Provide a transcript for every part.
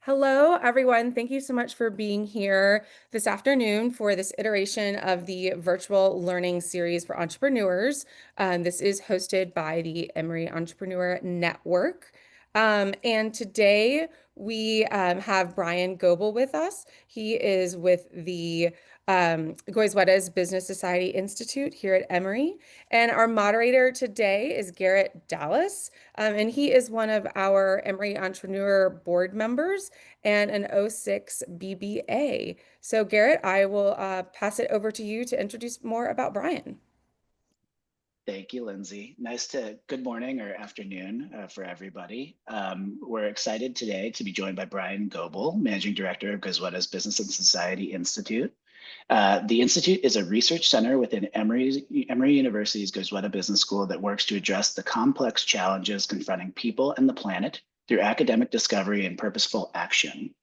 Hello, everyone. Thank you so much for being here this afternoon for this iteration of the virtual learning series for entrepreneurs. This is hosted by the Emory Entrepreneur Network. And today we have Brian Goebel with us. He is with the Goizueta's Business Society Institute here at Emory. And our moderator today is Garrett Dallas. And he is one of our Emory Entrepreneur board members and an '06 BBA. So, Garrett, I will pass it over to you to introduce more about Brian. Thank you, Lindsay. Good morning or afternoon for everybody. We're excited today to be joined by Brian Goebel, Managing Director of Goizueta's Business and Society Institute. The Institute is a research center within Emory University's Goizueta Business School that works to address the complex challenges confronting people and the planet through academic discovery and purposeful action.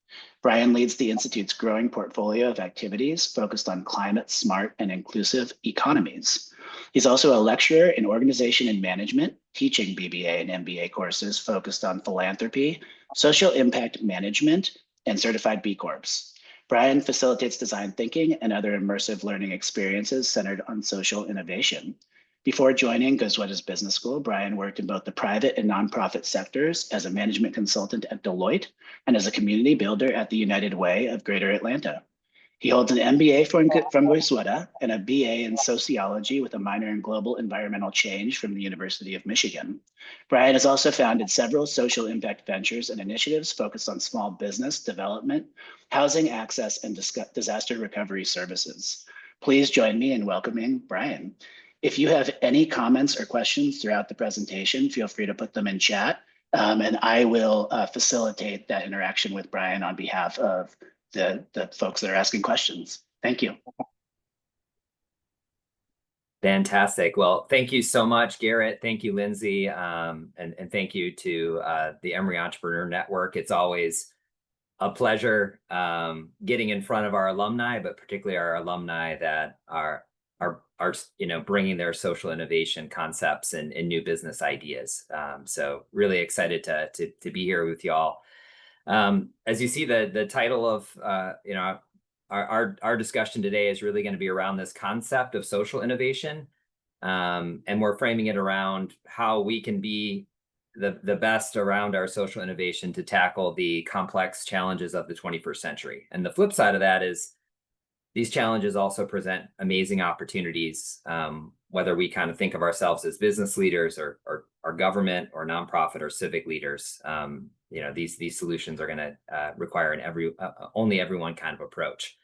Brian leads the Institute's growing portfolio of activities focused on climate smart and inclusive economies. He's also a lecturer in organization and management, teaching BBA and MBA courses focused on philanthropy, social impact management, and certified B Corps. Brian facilitates design thinking and other immersive learning experiences centered on social innovation. Before joining Goizueta's Business School, Brian worked in both the private and nonprofit sectors as a management consultant at Deloitte and as a community builder at the United Way of Greater Atlanta. He holds an MBA from Goizueta and a BA in sociology with a minor in global environmental change from the University of Michigan. Brian has also founded several social impact ventures and initiatives focused on small business development, housing access, and disaster recovery services. Please join me in welcoming Brian. If you have any comments or questions throughout the presentation, feel free to put them in chat, and I will facilitate that interaction with Brian on behalf of the folks that are asking questions. Thank you. Fantastic. Well, thank you so much, Garrett. Thank you, Lindsay. And thank you to the Emory Entrepreneur Network. It's always a pleasure getting in front of our alumni, but particularly our alumni that are bringing their social innovation concepts and new business ideas. So really excited to be here with y'all. As you see, the title of our discussion today is really going to be around this concept of social innovation, and we're framing it around how we can be the best around our social innovation to tackle the complex challenges of the 21st century. And the flip side of that is these challenges also present amazing opportunities, whether we kind of think of ourselves as business leaders or government or nonprofit or civic leaders. These solutions are going to require an only everyone kind of approach.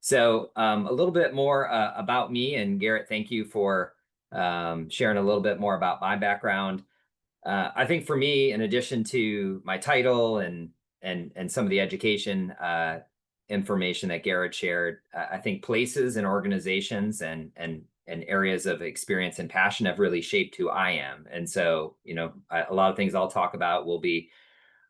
So a little bit more about me, and Garrett, thank you for sharing a little bit more about my background. I think for me, in addition to my title and some of the education information that Garrett shared, I think places and organizations and areas of experience and passion have really shaped who I am. And so, a lot of things I'll talk about will be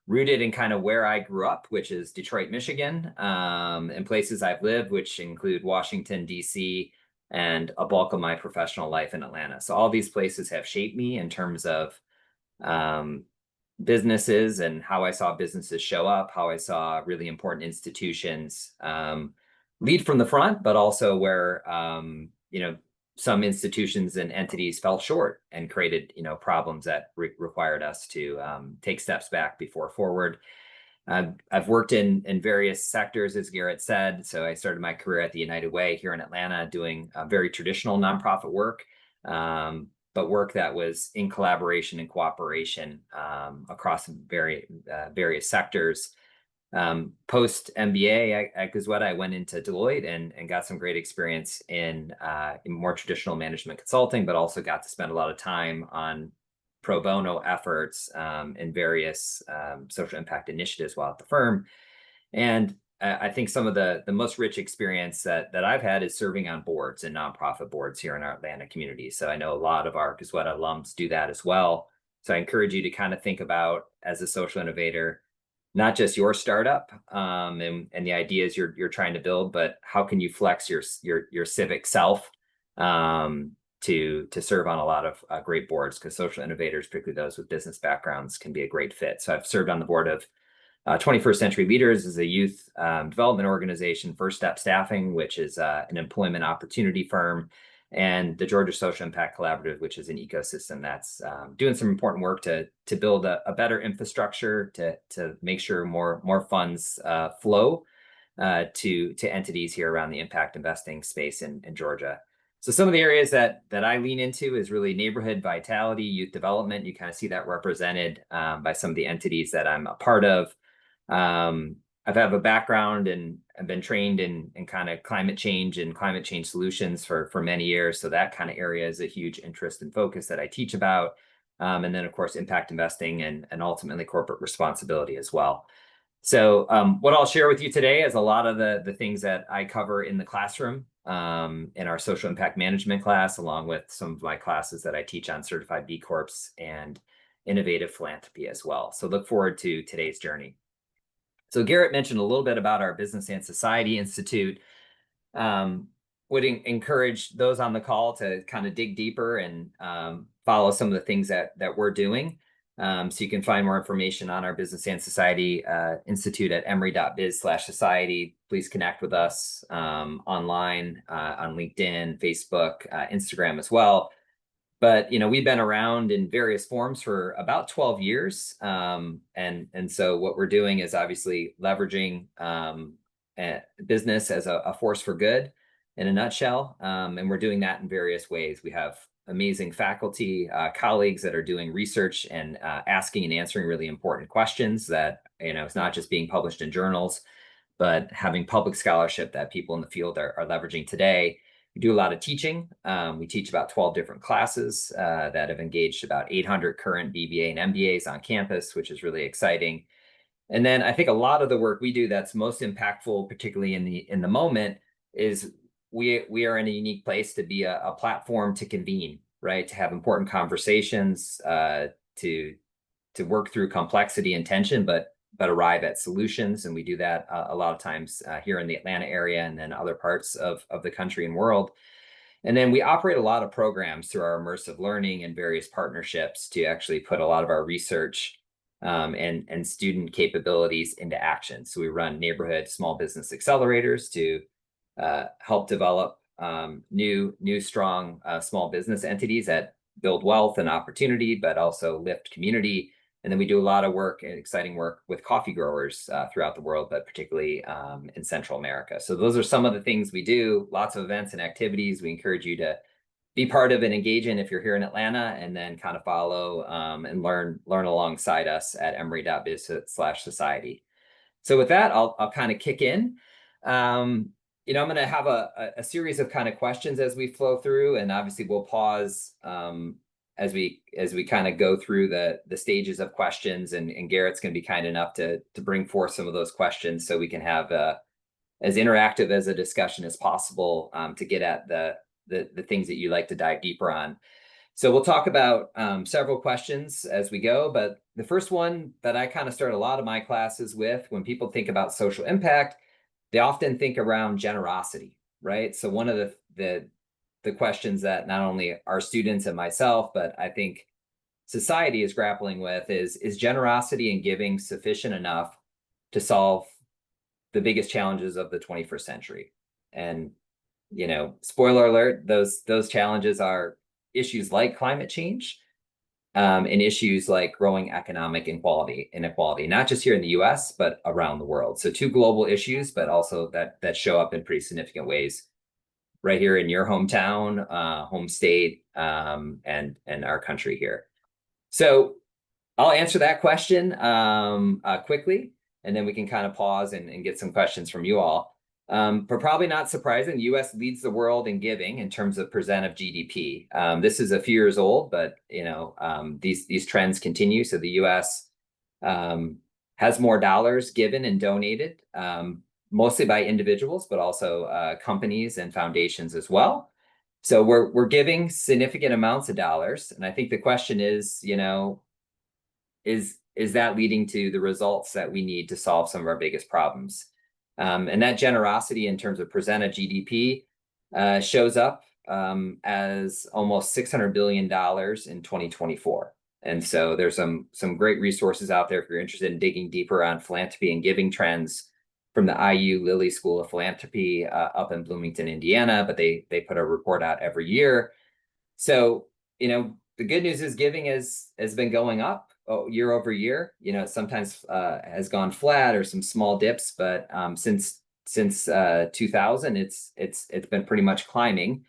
rooted in kind of where I grew up, which is Detroit, Michigan, and places I've lived, which include Washington, D.C., and a bulk of my professional life in Atlanta. So all these places have shaped me in terms of businesses and how I saw businesses show up, how I saw really important institutions lead from the front, but also where, some institutions and entities fell short and created, problems that required us to take steps back before forward. I've worked in various sectors, as Garrett said. So I started my career at the United Way here in Atlanta, doing very traditional nonprofit work, but work that was in collaboration and cooperation across various sectors. Post MBA at Goizueta, I went into Deloitte and got some great experience in more traditional management consulting, but also got to spend a lot of time on pro bono efforts in various social impact initiatives while at the firm. And I think some of the most rich experience that I've had is serving on boards and nonprofit boards here in our Atlanta community. So I know a lot of our Goizueta alums do that as well. So I encourage you to kind of think about, as a social innovator, not just your startup and the ideas you're trying to build, but how can you flex your civic self to serve on a lot of great boards, because social innovators, particularly those with business backgrounds, can be a great fit. So I've served on the board of 21st Century Leaders is a youth development organization, First Step Staffing, which is an employment opportunity firm, and the Georgia Social Impact Collaborative, which is an ecosystem that's doing some important work to build a better infrastructure to make sure more funds flow to entities here around the impact investing space in Georgia. So some of the areas that I lean into is really neighborhood vitality, youth development. You kind of see that represented by some of the entities that I'm a part of. I've have a background and I've been trained in kind of climate change and climate change solutions for many years. So that kind of area is a huge interest and focus that I teach about. And then of course, impact investing and ultimately corporate responsibility as well. So what I'll share with you today is a lot of the things that I cover in the classroom in our social impact management class, along with some of my classes that I teach on certified B Corps and innovative philanthropy as well. So look forward to today's journey. So Garrett mentioned a little bit about our Business and Society Institute. Would encourage those on the call to kind of dig deeper and follow some of the things that we're doing. So you can find more information on our Business and Society Institute at emory.biz/society. Please connect with us online on LinkedIn, Facebook, Instagram as well. But we've been around in various forms for about 12 years, and so what we're doing is obviously leveraging business as a force for good in a nutshell, and we're doing that in various ways. We have amazing faculty, colleagues that are doing research and asking and answering really important questions that it's not just being published in journals, but having public scholarship that people in the field are leveraging today. We do a lot of teaching. We teach about 12 different classes that have engaged about 800 current BBA and MBAs on campus, which is really exciting. And then I think a lot of the work we do that's most impactful, particularly in the moment, is we are in a unique place to be a platform to convene, right? To have important conversations, to work through complexity and tension, but arrive at solutions. And we do that a lot of times here in the Atlanta area and then other parts of the country and world. And then we operate a lot of programs through our immersive learning and various partnerships to actually put a lot of our research and student capabilities into action. So we run neighborhood small business accelerators to help develop new strong small business entities that build wealth and opportunity, but also lift community. And then we do a lot of work and exciting work with coffee growers throughout the world, but particularly in Central America. So those are some of the things we do, lots of events and activities. We encourage you to be part of and engage in if you're here in Atlanta, and then kind of follow and learn alongside us at emory.biz/society. So with that, I'll kind of kick in. I'm going to have a series of kind of questions as we flow through, and obviously we'll pause as we kind of go through the stages of questions, and Garrett's going to be kind enough to bring forth some of those questions so we can have as interactive as a discussion as possible to get at the things that you like to dive deeper on. So we'll talk about several questions as we go, but the first one that I kind of start a lot of my classes with, when people think about social impact, they often think around generosity, right? So one of the questions that not only our students and myself, but I think society is grappling with is generosity and giving sufficient enough to solve the biggest challenges of the 21st century? And, spoiler alert, those challenges are issues like climate change and issues like growing economic inequality, not just here in the US, but around the world. So two global issues, but also that show up in pretty significant ways right here in your hometown, home state, and our country here. So I'll answer that question quickly, and then we can kind of pause and get some questions from you all. But probably not surprising, the US leads the world in giving in terms of percent of GDP. This is a few years old, but these trends continue. So the US has more dollars given and donated, mostly by individuals, but also companies and foundations as well. So we're giving significant amounts of dollars, and I think the question is, is that leading to the results that we need to solve some of our biggest problems? And that generosity in terms of percent of GDP shows up as almost $600 billion in 2024. And so there's some great resources out there if you're interested in digging deeper on philanthropy and giving trends from the IU Lilly School of Philanthropy up in Bloomington, Indiana. But they put a report out every year. So, the good news is giving has been going up year over year. Sometimes has gone flat or some small dips, but since 2000, it's been pretty much climbing.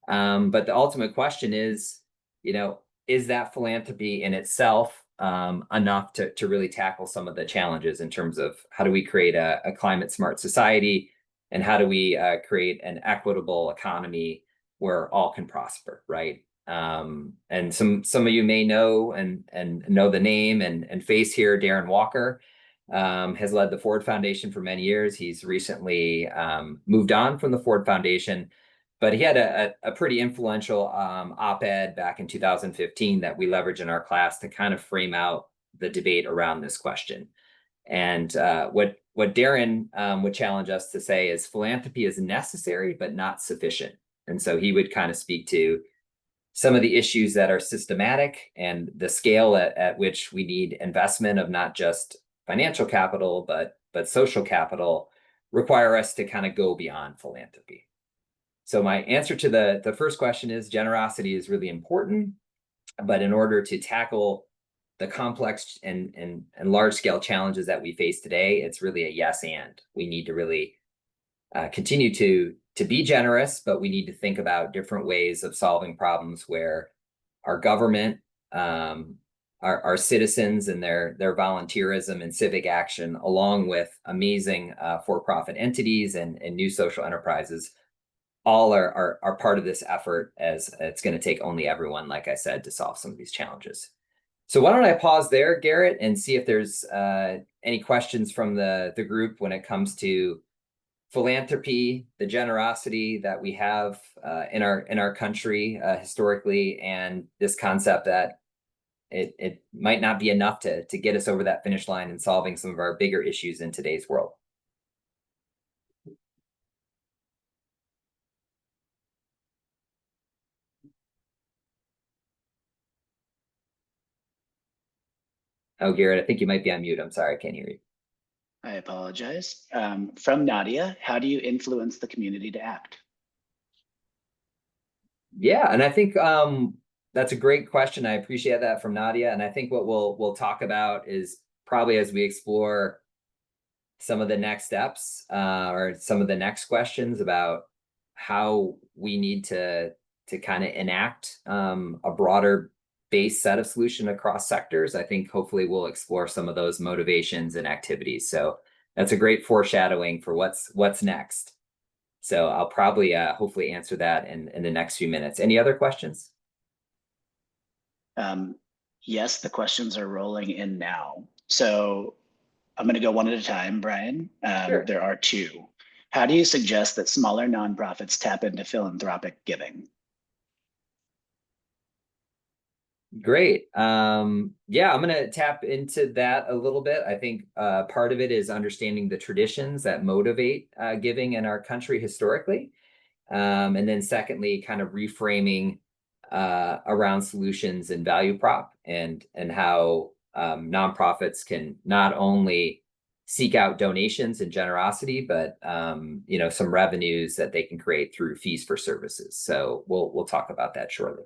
But the ultimate question is that philanthropy in itself enough to really tackle some of the challenges in terms of how do we create a climate smart society, and how do we create an equitable economy where all can prosper, right? And some of you may know and know the name and face here. Darren Walker has led the Ford Foundation for many years. He's recently moved on from the Ford Foundation, but he had a pretty influential op-ed back in 2015 that we leverage in our class to kind of frame out the debate around this question. And what Darren would challenge us to say is philanthropy is necessary, but not sufficient. And so he would kind of speak to some of the issues that are systematic and the scale at which we need investment of not just financial capital, but social capital require us to kind of go beyond philanthropy. So my answer to the first question is generosity is really important, but in order to tackle the complex and large scale challenges that we face today, it's really a yes and. We need to really continue to be generous, but we need to think about different ways of solving problems where our government, our citizens and their volunteerism and civic action, along with amazing for-profit entities and new social enterprises, all are part of this effort, as it's going to take only everyone, like I said, to solve some of these challenges. So why don't I pause there, Garrett, and see if there's any questions from the group when it comes to philanthropy, the generosity that we have in our country historically, and this concept that it might not be enough to get us over that finish line in solving some of our bigger issues in today's world. Oh, Garrett, I think you might be on mute. I'm sorry, I can't hear you. I apologize. From Nadia, how do you influence the community to act? Yeah, and I think that's a great question. I appreciate that from Nadia. And I think what we'll talk about is probably as we explore some of the next steps or some of the next questions about how we need to kind of enact a broader base set of solution across sectors. I think hopefully we'll explore some of those motivations and activities. So that's a great foreshadowing for what's next. So I'll probably hopefully answer that in the next few minutes. Any other questions? Yes, the questions are rolling in now. So I'm going to go one at a time, Brian. Sure. There are two. How do you suggest that smaller nonprofits tap into philanthropic giving? Great. Yeah, I'm going to tap into that a little bit. I think part of it is understanding the traditions that motivate giving in our country historically. And then secondly, kind of reframing around solutions and value prop and how nonprofits can not only seek out donations and generosity, but some revenues that they can create through fees for services. So we'll talk about that shortly.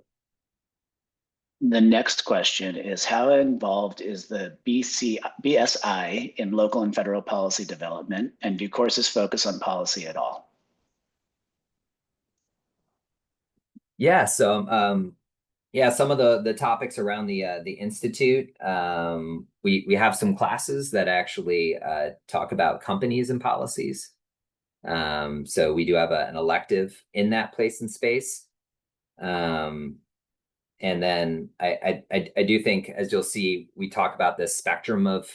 The next question is, how involved is the BSI in local and federal policy development, and do courses focus on policy at all? Yeah, so yeah, some of the topics around the institute. We have some classes that actually talk about companies and policies. So we do have an elective in that place and space. And then I do think, as you'll see, we talk about this spectrum of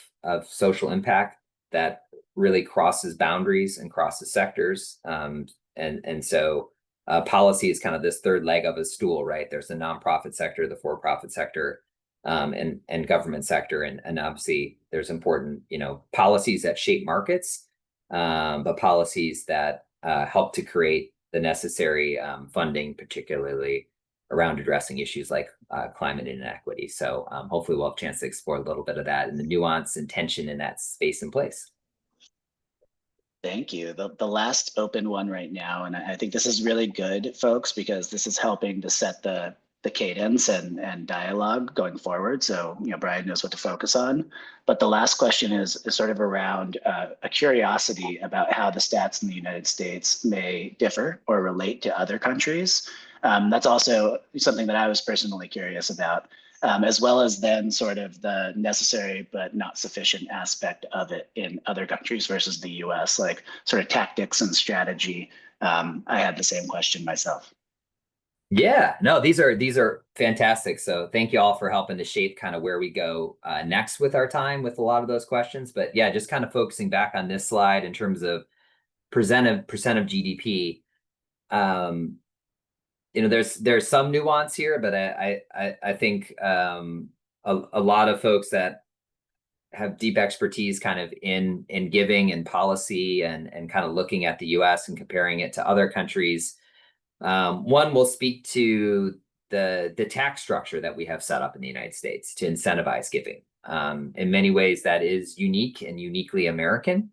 social impact that really crosses boundaries and crosses sectors. And so policy is kind of this third leg of a stool, right? There's the nonprofit sector, the for-profit sector, and government sector, and obviously there's important policies that shape markets, but policies that help to create the necessary funding, particularly around addressing issues like climate inequity. So hopefully we'll have a chance to explore a little bit of that and the nuance and tension in that space and place. Thank you. The last open one right now, and I think this is really good, folks, because this is helping to set the cadence and dialogue going forward. So, Brian knows what to focus on. But the last question is sort of around a curiosity about how the stats in the United States may differ or relate to other countries. That's also something that I was personally curious about. As well as then sort of the necessary but not sufficient aspect of it in other countries versus the US, like sort of tactics and strategy. I had the same question myself. Yeah, no, these are fantastic. So thank you all for helping to shape kind of where we go next with our time with a lot of those questions. But yeah, just kind of focusing back on this slide in terms of percent of GDP. There's some nuance here, but I think a lot of folks that have deep expertise kind of in giving and policy and kind of looking at the US and comparing it to other countries. One will speak to the tax structure that we have set up in the United States to incentivize giving. In many ways, that is unique and uniquely American.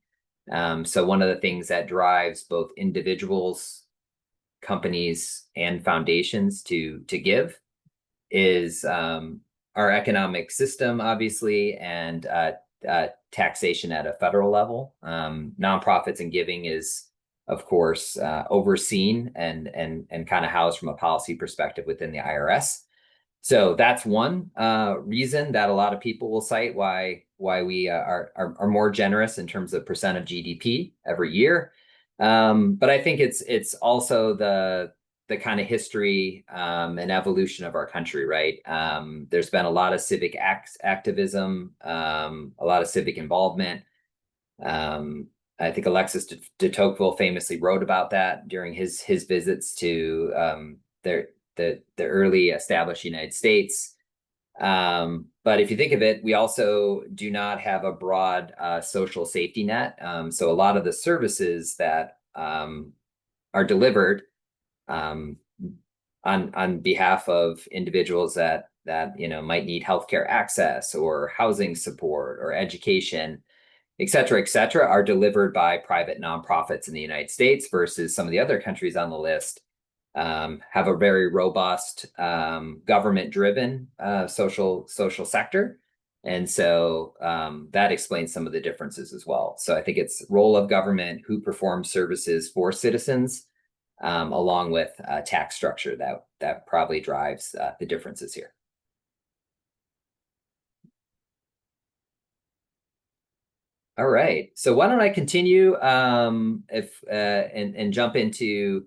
So one of the things that drives both individuals, companies, and foundations to give is our economic system, obviously, and taxation at a federal level. Nonprofits and giving is, of course, overseen and kind of housed from a policy perspective within the IRS. So that's one reason that a lot of people will cite why we are more generous in terms of percent of GDP every year. But I think it's also the kind of history and evolution of our country, right? There's been a lot of civic activism, a lot of civic involvement. I think Alexis de Tocqueville famously wrote about that during his visits to the early established United States. But if you think of it, we also do not have a broad social safety net. So a lot of the services that are delivered on behalf of individuals that might need healthcare access or housing support or education, et cetera, are delivered by private nonprofits in the United States versus some of the other countries on the list have a very robust government-driven social sector. And so that explains some of the differences as well. So I think it's role of government, who performs services for citizens, along with tax structure that probably drives the differences here. All right, so why don't I continue and jump into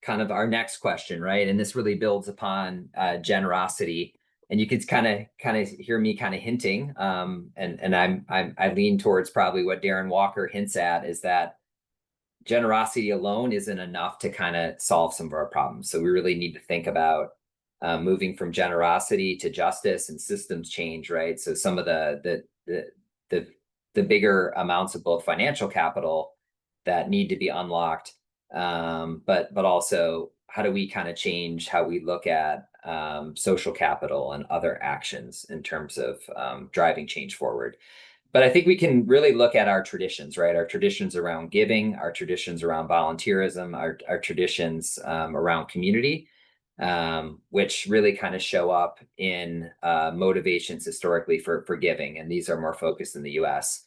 kind of our next question, right? And this really builds upon generosity, and you could kind of hear me kind of hinting, and I lean towards probably what Darren Walker hints at, is that generosity alone isn't enough to kind of solve some of our problems. So we really need to think about moving from generosity to justice and systems change, right? So some of the bigger amounts of both financial capital that need to be unlocked, but also how do we kind of change how we look at social capital and other actions in terms of driving change forward. But I think we can really look at our traditions, right? Our traditions around giving, our traditions around volunteerism, our traditions around community, which really kind of show up in motivations historically for giving. And these are more focused in the US.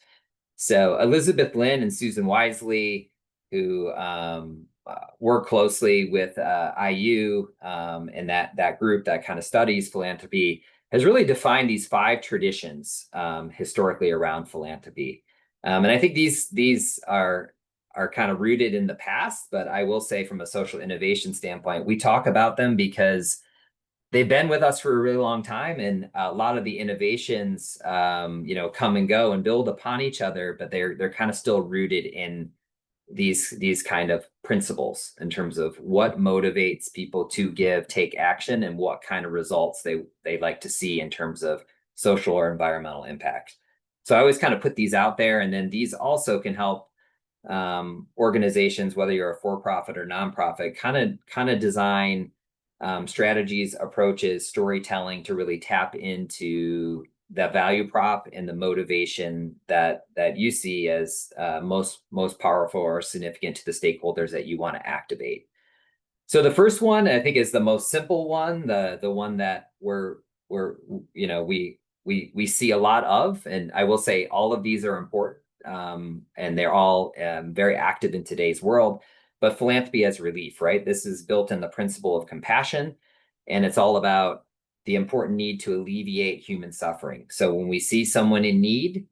So Elizabeth Lynn and Susan Wisely, who work closely with IU and that group that kind of studies philanthropy, has really defined these 5 traditions historically around philanthropy. And I think these are kind of rooted in the past, but I will say from a social innovation standpoint, we talk about them because they've been with us for a really long time, and a lot of the innovations come and go and build upon each other, but they're kind of still rooted in these kind of principles in terms of what motivates people to give, take action, and what kind of results they like to see in terms of social or environmental impact. So I always kind of put these out there, and then these also can help organizations, whether you're a for-profit or nonprofit, kind of design strategies, approaches, storytelling to really tap into that value prop and the motivation that you see as most powerful or significant to the stakeholders that you want to activate. So the first one I think is the most simple one, the one that we see a lot of, and I will say all of these are important, and they're all very active in today's world. But philanthropy as relief, right? This is built in the principle of compassion, and it's all about the important need to alleviate human suffering. So when we see someone in need,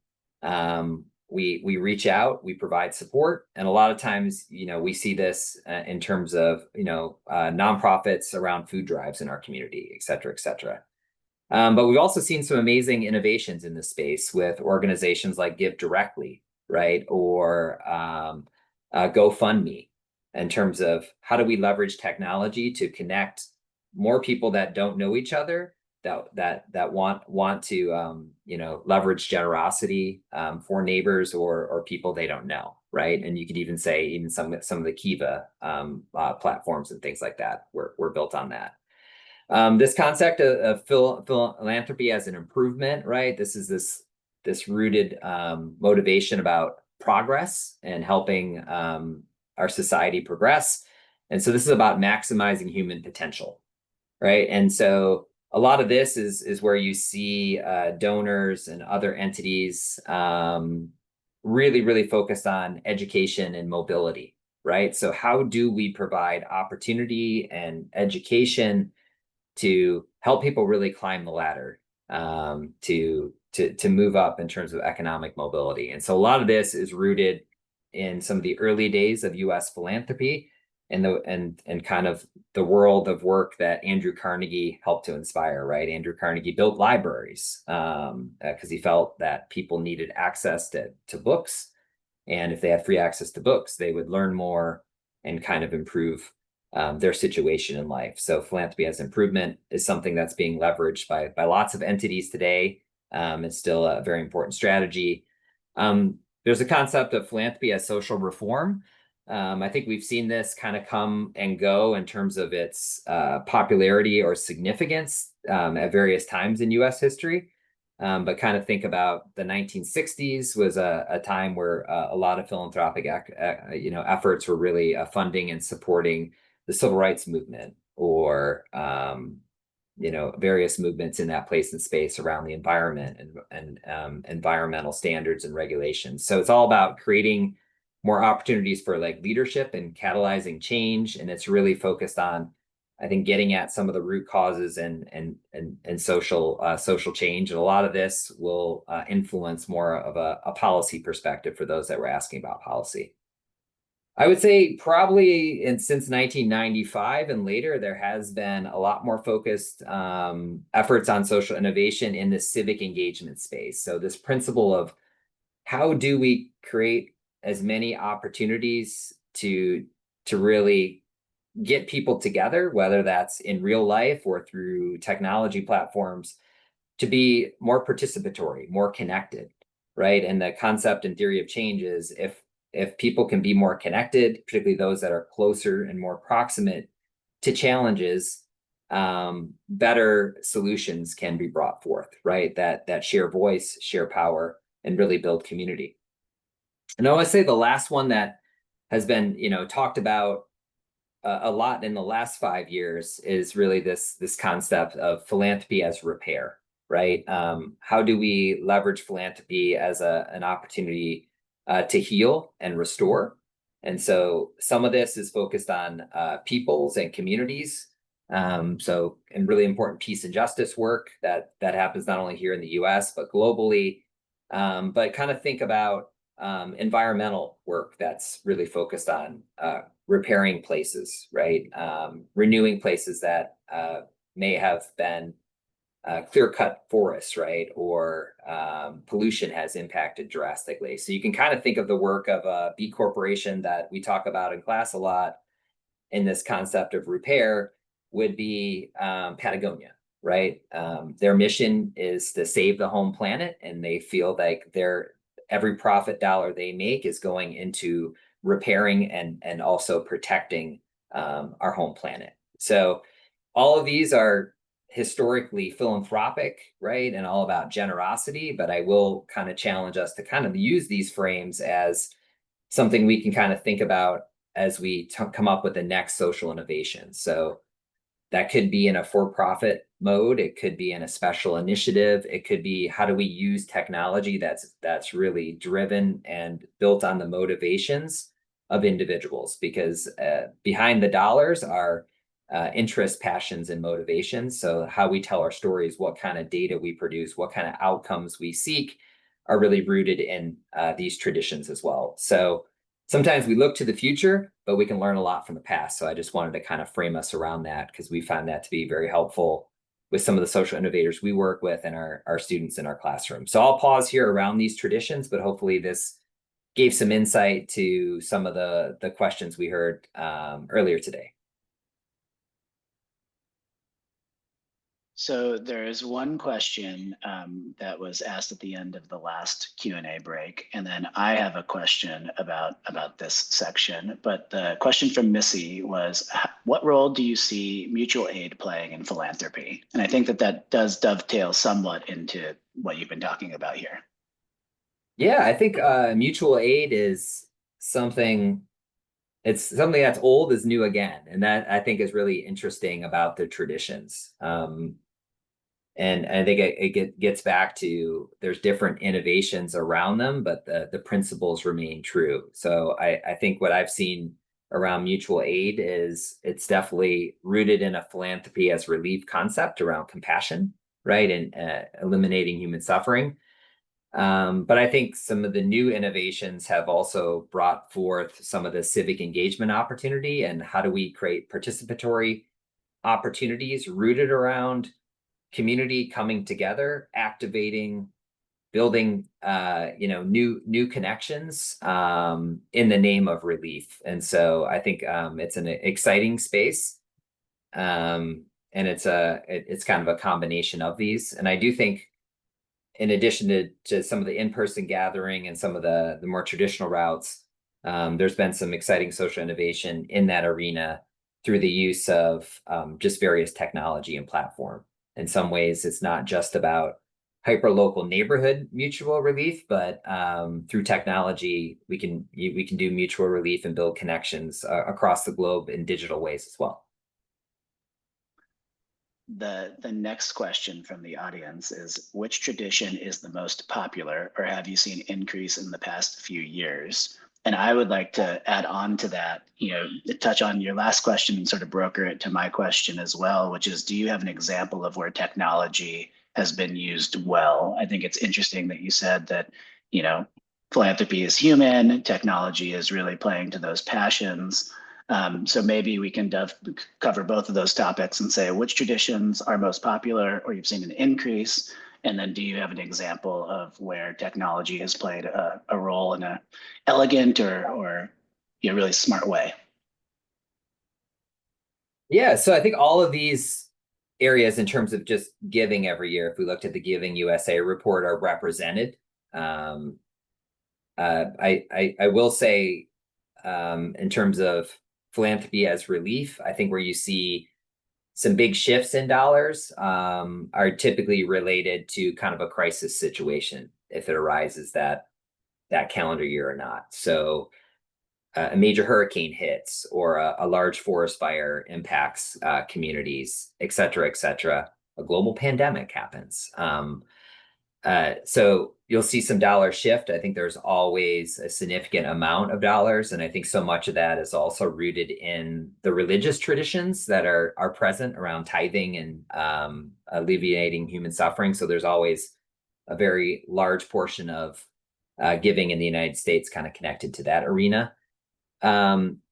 we reach out, we provide support, and a lot of times, we see this in terms of nonprofits around food drives in our community, et cetera, et cetera. But we've also seen some amazing innovations in this space with organizations like Give Directly, right, or GoFundMe, in terms of how do we leverage technology to connect more people that don't know each other, that want to leverage generosity for neighbors or people they don't know, right? And you could even say even some of the Kiva platforms and things like that were built on that. This concept of philanthropy as an improvement, right? This is this rooted motivation about progress and helping our society progress. And so this is about maximizing human potential, right? And so a lot of this is where you see donors and other entities really, really focused on education and mobility, right? So how do we provide opportunity and education to help people really climb the ladder, to move up in terms of economic mobility? And so a lot of this is rooted in some of the early days of U.S. philanthropy and kind of the world of work that Andrew Carnegie helped to inspire, right? Andrew Carnegie built libraries because he felt that people needed access to books. And if they had free access to books, they would learn more and kind of improve their situation in life. So philanthropy as improvement is something that's being leveraged by lots of entities today. It's still a very important strategy. There's a concept of philanthropy as social reform. I think we've seen this kind of come and go in terms of its popularity or significance at various times in U.S. history. But kind of think about the 1960s was a time where a lot of philanthropic efforts were really funding and supporting the civil rights movement or various movements in that place and space around the environment and environmental standards and regulations. So it's all about creating more opportunities for like leadership and catalyzing change, and it's really focused on, I think, getting at some of the root causes and social change. And a lot of this will influence more of a policy perspective for those that were asking about policy. I would say probably since 1995 and later, there has been a lot more focused efforts on social innovation in the civic engagement space. So this principle of how do we create as many opportunities to really get people together, whether that's in real life or through technology platforms, to be more participatory, more connected, right? And the concept and theory of change is if people can be more connected, particularly those that are closer and more proximate to challenges, better solutions can be brought forth, right? That share voice, share power, and really build community. And I always say the last one that has been, talked about a lot in the last 5 years is really this concept of philanthropy as repair, right? How do we leverage philanthropy as an opportunity to heal and restore? And so some of this is focused on peoples and communities. So and really important peace and justice work that happens not only here in the U.S. but globally. But kind of think about environmental work that's really focused on repairing places, right? Renewing places that may have been clear-cut forests, right? Or pollution has impacted drastically. So you can kind of think of the work of a B Corporation that we talk about in class a lot in this concept of repair would be Patagonia, right? Their mission is to save the home planet, and they feel like every profit dollar they make is going into repairing and also protecting our home planet. So all of these are historically philanthropic, right? And all about generosity, but I will kind of challenge us to kind of use these frames as something we can kind of think about as we come up with the next social innovation. So that could be in a for-profit mode. It could be in a special initiative. It could be how do we use technology that's really driven and built on the motivations of individuals? Because behind the dollars are interests, passions, and motivations. So how we tell our stories, what kind of data we produce, what kind of outcomes we seek, are really rooted in these traditions as well. So sometimes we look to the future, but we can learn a lot from the past. So I just wanted to kind of frame us around that because we find that to be very helpful with some of the social innovators we work with and our students in our classroom. So I'll pause here around these traditions, but hopefully this gave some insight to some of the questions we heard earlier today. So there is one question that was asked at the end of the last Q&A break, and then I have a question about this section. But the question from Missy was, what role do you see mutual aid playing in philanthropy? And I think that does dovetail somewhat into what you've been talking about here. Yeah, I think mutual aid is something, it's something that's old is new again. And that I think is really interesting about the traditions. And I think it gets back to there's different innovations around them, but the principles remain true. So I think what I've seen around mutual aid is it's definitely rooted in a philanthropy as relief concept around compassion, right? And eliminating human suffering. But I think some of the new innovations have also brought forth some of the civic engagement opportunity and how do we create participatory opportunities rooted around community coming together, activating, building, new connections in the name of relief. And so I think it's an exciting space, and it's kind of a combination of these. And I do think, in addition to some of the in-person gathering and some of the more traditional routes, there's been some exciting social innovation in that arena through the use of just various technology and platform. In some ways, it's not just about hyper-local neighborhood mutual relief, but through technology, we can do mutual relief and build connections across the globe in digital ways as well. The next question from the audience is, which tradition is the most popular, or have you seen increase in the past few years? And I would like to add on to that, touch on your last question and sort of broker it to my question as well, which is, do you have an example of where technology has been used well? I think it's interesting that you said that, philanthropy is human, technology is really playing to those passions. So maybe we can cover both of those topics and say which traditions are most popular or you've seen an increase. And then do you have an example of where technology has played a role in a elegant or really smart way? Yeah, so I think all of these areas in terms of just giving every year, if we looked at the Giving USA report, are represented. I will say, in terms of philanthropy as relief, I think where you see some big shifts in dollars are typically related to kind of a crisis situation, if it arises that calendar year or not. So a major hurricane hits or a large forest fire impacts communities, et cetera, et cetera. A global pandemic happens. So you'll see some dollar shift. I think there's always a significant amount of dollars. And I think so much of that is also rooted in the religious traditions that are present around tithing and alleviating human suffering. So there's always a very large portion of giving in the United States kind of connected to that arena.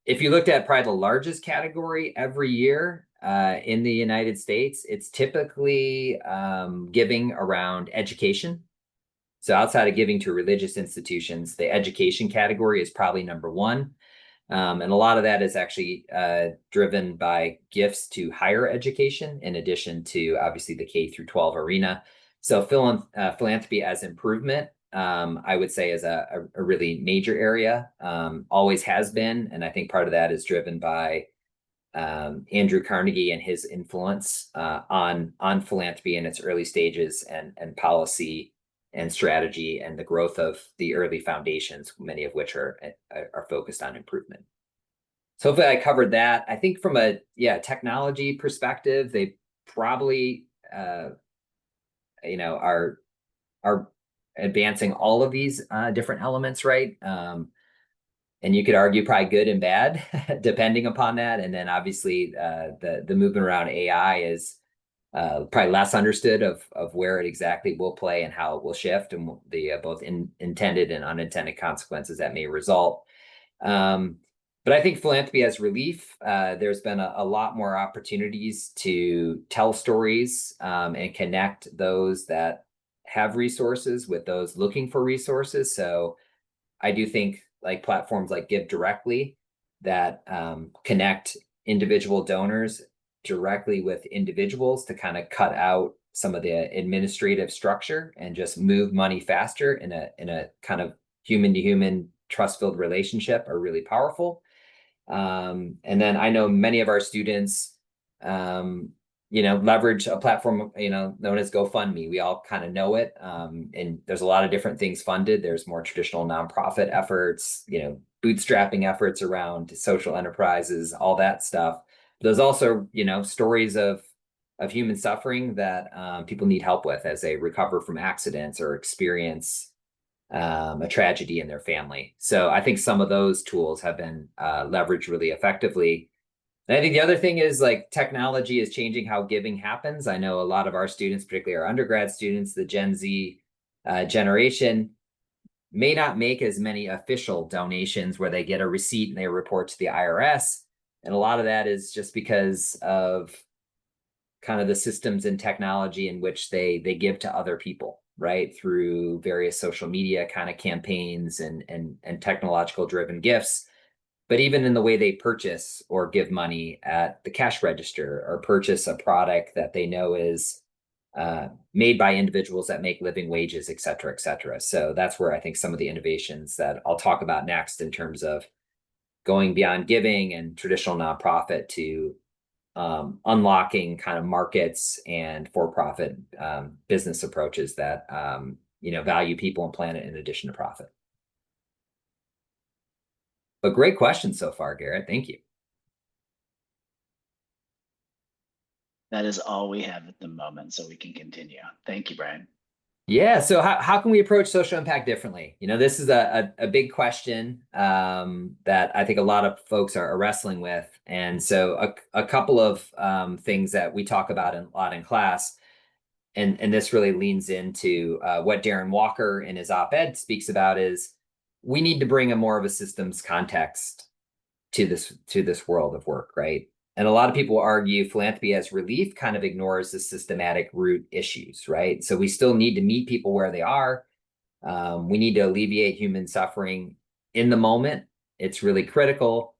If you looked at probably the largest category every year in the United States, it's typically giving around education. So outside of giving to religious institutions, the education category is probably number one. And a lot of that is actually driven by gifts to higher education, in addition to obviously the K through 12 arena. So philanthropy as improvement, I would say, is a really major area, always has been. And I think part of that is driven by Andrew Carnegie and his influence on philanthropy in its early stages and policy and strategy and the growth of the early foundations, many of which are focused on improvement. So hopefully I covered that. I think from a technology perspective, they probably are advancing all of these different elements, right? And you could argue probably good and bad depending upon that. And then obviously the movement around AI is probably less understood of where it exactly will play and how it will shift and the both intended and unintended consequences that may result. But I think philanthropy as relief, there's been a lot more opportunities to tell stories and connect those that have resources with those looking for resources. So I do think like platforms like Give Directly that connect individual donors directly with individuals to kind of cut out some of the administrative structure and just move money faster in a kind of human to human trust filled relationship are really powerful. And then I know many of our students, leverage a platform, known as GoFundMe. We all kind of know it. And there's a lot of different things funded. There's more traditional nonprofit efforts, bootstrapping efforts around social enterprises, all that stuff. There's also, stories of human suffering that people need help with as they recover from accidents or experience a tragedy in their family. So I think some of those tools have been leveraged really effectively. And I think the other thing is like technology is changing how giving happens. I know a lot of our students, particularly our undergrad students, the Gen Z generation, may not make as many official donations where they get a receipt and they report to the IRS. And a lot of that is just because of kind of the systems and technology in which they give to other people, right? Through various social media kind of campaigns and technological driven gifts. But even in the way they purchase or give money at the cash register or purchase a product that they know is made by individuals that make living wages, et cetera, et cetera. So that's where I think some of the innovations that I'll talk about next in terms of going beyond giving and traditional nonprofit to unlocking kind of markets and for-profit business approaches that value people and planet in addition to profit. But great question so far, Garrett. Thank you. That is all we have at the moment, so we can continue. Thank you, Brian. Yeah. So how can we approach social impact differently? This is a big question that I think a lot of folks are wrestling with. And so a couple of things that we talk about a lot in class, and this really leans into what Darren Walker in his op-ed speaks about is we need to bring a more of a systems context to this world of work, right? And a lot of people argue philanthropy as relief kind of ignores the systematic root issues, right? So we still need to meet people where they are. We need to alleviate human suffering in the moment. It's really critical,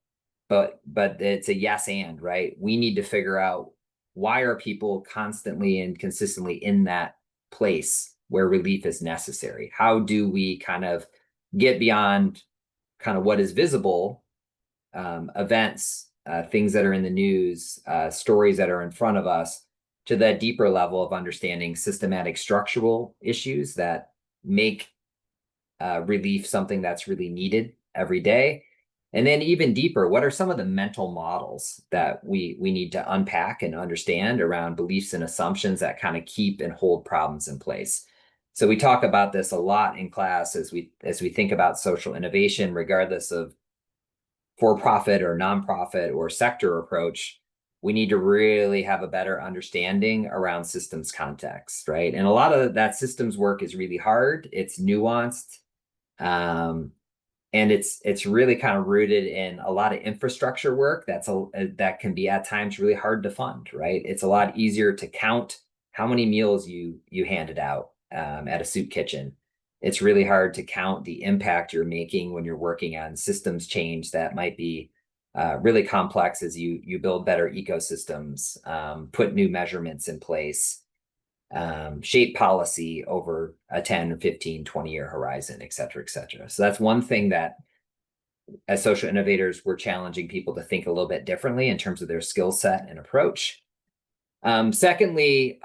but it's a yes and, right? We need to figure out why are people constantly and consistently in that place where relief is necessary? How do we kind of get beyond kind of what is visible, events, things that are in the news, stories that are in front of us, to that deeper level of understanding systematic structural issues that make relief something that's really needed every day. And then even deeper, what are some of the mental models that we need to unpack and understand around beliefs and assumptions that kind of keep and hold problems in place? So we talk about this a lot in class as we think about social innovation, regardless of for-profit or nonprofit or sector approach. We need to really have a better understanding around systems context, right? And a lot of that systems work is really hard. It's nuanced. And it's really kind of rooted in a lot of infrastructure work that can be at times really hard to fund, right? It's a lot easier to count how many meals you handed out at a soup kitchen. It's really hard to count the impact you're making when you're working on systems change that might be really complex as you build better ecosystems, put new measurements in place, shape policy over a 10 or 15, 20-year horizon, et cetera, et cetera. So that's one thing that as social innovators, we're challenging people to think a little bit differently in terms of their skill set and approach. Secondly,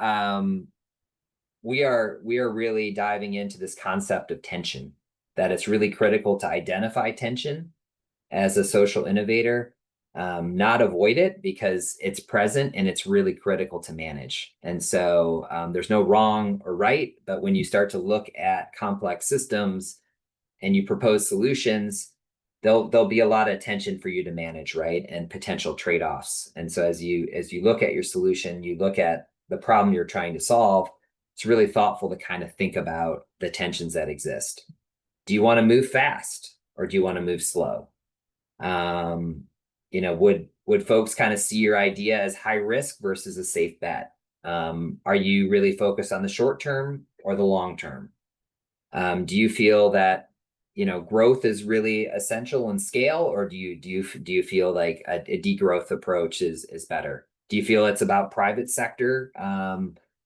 we are really diving into this concept of tension, that it's really critical to identify tension as a social innovator, not avoid it, because it's present and it's really critical to manage. And so there's no wrong or right, but when you start to look at complex systems and you propose solutions, there'll be a lot of tension for you to manage, right? And potential trade-offs. And so as you look at your solution, you look at the problem you're trying to solve, it's really thoughtful to kind of think about the tensions that exist. Do you want to move fast or do you want to move slow? Would folks kind of see your idea as high risk versus a safe bet? Are you really focused on the short term or the long term? Do you feel that growth is really essential in scale, or do you feel like a degrowth approach is better? Do you feel it's about private sector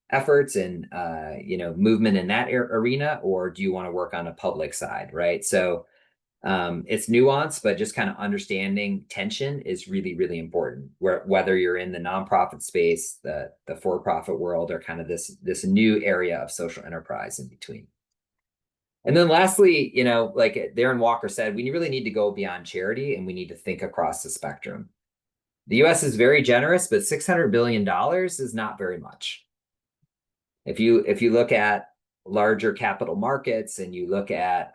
efforts and movement in that arena, or do you want to work on a public side, right? So it's nuanced, but just kind of understanding tension is really, really important. Whether you're in the nonprofit space, the for-profit world, or kind of this new area of social enterprise in between. And then lastly, like Darren Walker said, we really need to go beyond charity and we need to think across the spectrum. The US is very generous, but $600 billion is not very much. If you look at larger capital markets and you look at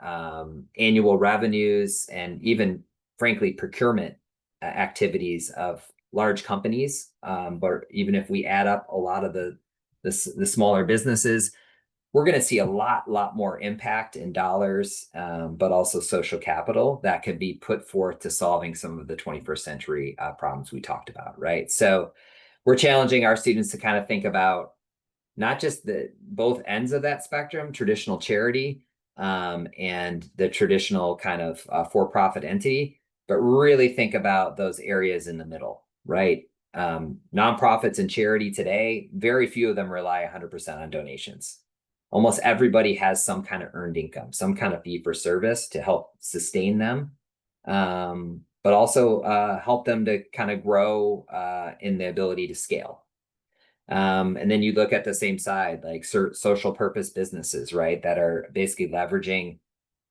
annual revenues and even, frankly, procurement activities of large companies, but even if we add up a lot of the smaller businesses, we're going to see a lot more impact in dollars, but also social capital that could be put forth to solving some of the 21st century problems we talked about, right? So we're challenging our students to kind of think about not just both ends of that spectrum, traditional charity and the traditional kind of for-profit entity, but really think about those areas in the middle, right? Nonprofits and charity today, very few of them rely 100% on donations. Almost everybody has some kind of earned income, some kind of fee for service to help sustain them, but also help them to kind of grow in the ability to scale. And then you look at the same side, like social purpose businesses, right, that are basically leveraging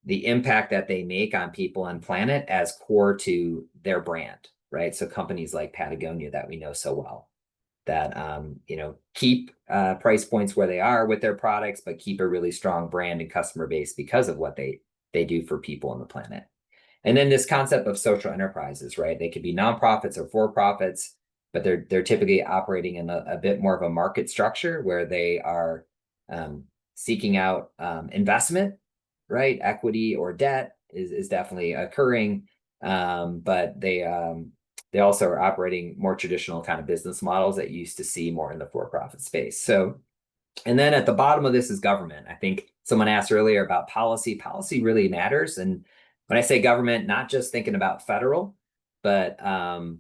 the impact that they make on people and planet as core to their brand, right? So companies like Patagonia that we know so well, that keep price points where they are with their products, but keep a really strong brand and customer base because of what they do for people on the planet. And then this concept of social enterprises, right? They could be nonprofits or for-profits, but they're typically operating in a bit more of a market structure where they are seeking out investment, right? Equity or debt is definitely occurring, but they also are operating more traditional kind of business models that you used to see more in the for-profit space. So, and then at the bottom of this is government. I think someone asked earlier about policy. Policy really matters. And when I say government, not just thinking about federal, but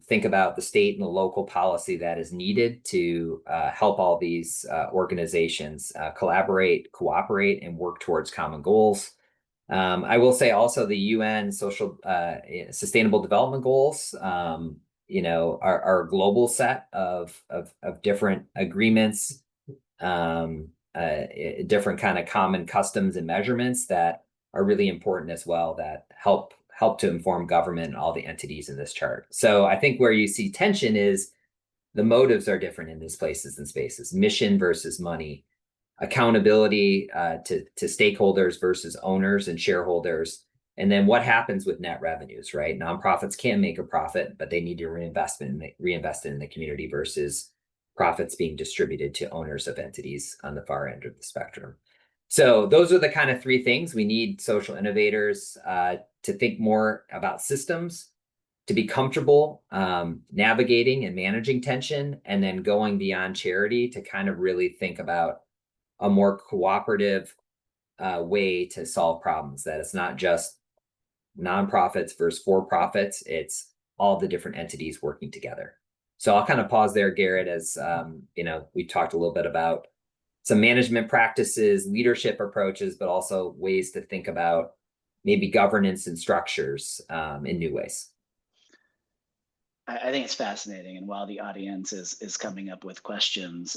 think about the state and the local policy that is needed to help all these organizations collaborate, cooperate, and work towards common goals. I will say also the UN social sustainable development goals, are a global set of different agreements, different kind of common customs and measurements that are really important as well, that help to inform government and all the entities in this chart. So I think where you see tension is the motives are different in these places and spaces, mission versus money, accountability to stakeholders versus owners and shareholders. And then what happens with net revenues, right? Nonprofits can make a profit, but they need to reinvest in the community versus profits being distributed to owners of entities on the far end of the spectrum. So those are the kind of three things. We need social innovators to think more about systems, to be comfortable navigating and managing tension, and then going beyond charity to kind of really think about a more cooperative way to solve problems, that it's not just nonprofits versus for-profits, it's all the different entities working together. So I'll kind of pause there, Garrett, as we talked a little bit about some management practices, leadership approaches, but also ways to think about maybe governance and structures in new ways. I think it's fascinating. And while the audience is coming up with questions,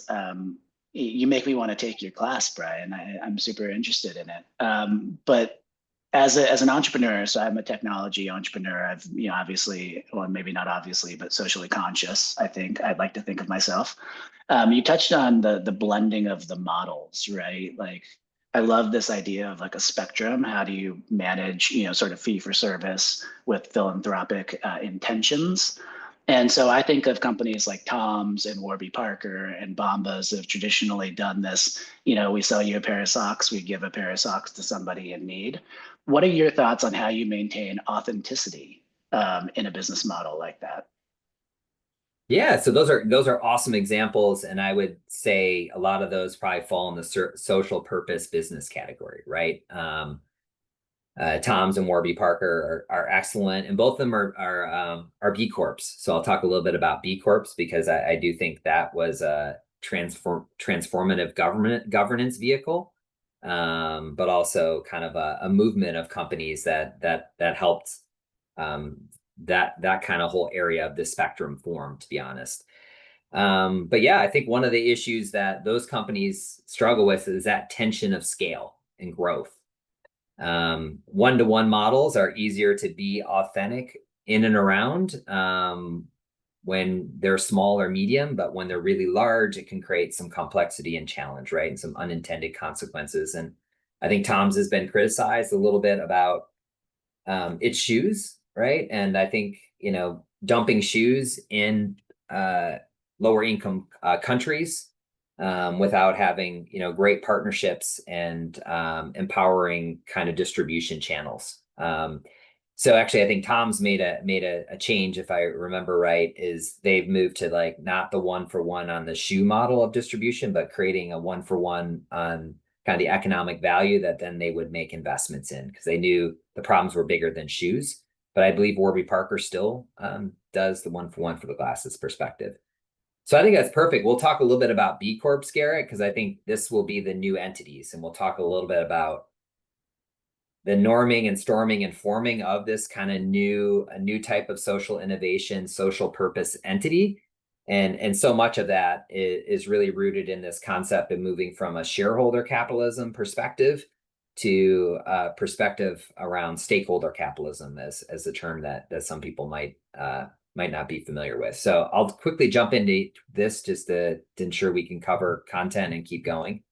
you make me want to take your class, Brian. I'm super interested in it. But as an entrepreneur, so I'm a technology entrepreneur. I've, obviously, well, maybe not obviously, but socially conscious. I think I'd like to think of myself. You touched on the blending of the models, right? Like, I love this idea of like a spectrum. How do you manage, sort of fee for service with philanthropic intentions? And so I think of companies like Tom's and Warby Parker and Bombas have traditionally done this. We sell you a pair of socks, we give a pair of socks to somebody in need. What are your thoughts on how you maintain authenticity in a business model like that? Yeah, so those are awesome examples, and I would say a lot of those probably fall in the social purpose business category, right? Tom's and Warby Parker are excellent, and both of them are B Corps. So I'll talk a little bit about B Corps because I do think that was a transformative governance vehicle, but also kind of a movement of companies that helped that kind of whole area of the spectrum form, to be honest. But yeah, I think one of the issues that those companies struggle with is that tension of scale and growth. One-to-one models are easier to be authentic in and around when they're small or medium, but when they're really large, it can create some complexity and challenge, right? And some unintended consequences. And I think Tom's has been criticized a little bit about its shoes, right? And I think, dumping shoes in lower income countries without having great partnerships and empowering kind of distribution channels. So actually, I think Tom's made a change, if I remember right, is they've moved to like not the one for one on the shoe model of distribution, but creating a one for one on kind of the economic value that then they would make investments in because they knew the problems were bigger than shoes. But I believe Warby Parker still does the one for one for the glasses perspective. So I think that's perfect. We'll talk a little bit about B Corps, Garrett, because I think this will be the new entities, and we'll talk a little bit about the norming and storming and forming of this kind of a new type of social innovation, social purpose entity. And so much of that is really rooted in this concept of moving from a shareholder capitalism perspective to a perspective around stakeholder capitalism as a term that some people might not be familiar with. So I'll quickly jump into this just to ensure we can cover content and keep going.